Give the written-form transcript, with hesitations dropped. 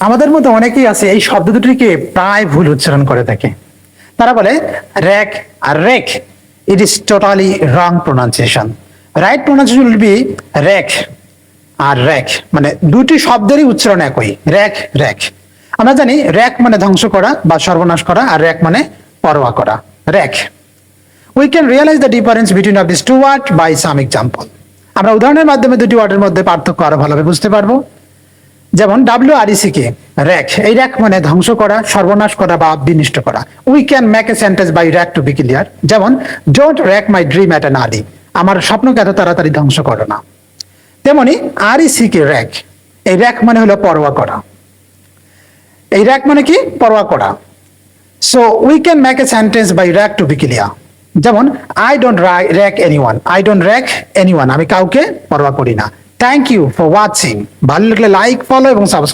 আমাদের মধ্যে অনেকেই আছে এই শব্দ দুটিকে প্রায় ভুল উচ্চারণ করে থাকে। তারা বলে র্যাক আর wreck. It is totally wrong pronunciation. Right pronunciation will be rack আর র্যাক, মানে দুটি শব্দেরই উচ্চারণ একই, র্যাক র্যাক। আমরা জানি র্যাক মানে ধ্বংস করা বা সর্বনাশ করা, আর র্যাক মানে পরোয়া করা, rack. We can realize the difference between of these two words by some example. আমরা উদাহরণের মাধ্যমে দুটি ওয়ার্ডের মধ্যে পার্থক্য আরো ভালোভাবে বুঝতে পারবো। যেমন WREC কে র্যাক, এই র্যাক মানে ধ্বংস করা, সর্বনাশ করা বা বিনষ্ট করা। We can make a sentence by rack to be clear. যেমন don't wreck my dream at an early. আমার স্বপ্নকে এত তাড়াতাড়ি ধ্বংস করো না। তেমনি REC কে র্যাক, এই র্যাক মানে হলো পরোয়া করা। এই র্যাক মানে কি? পরোয়া করা। So we can make a sentence by rack to be clear. যেমন I don't rack anyone. I don't rack anyone. আমি কাউকে পরোয়া করি না। Thank you for watching. ভালো লাগলে লাইক, ফলো এবং সাবস্ক্রাইব।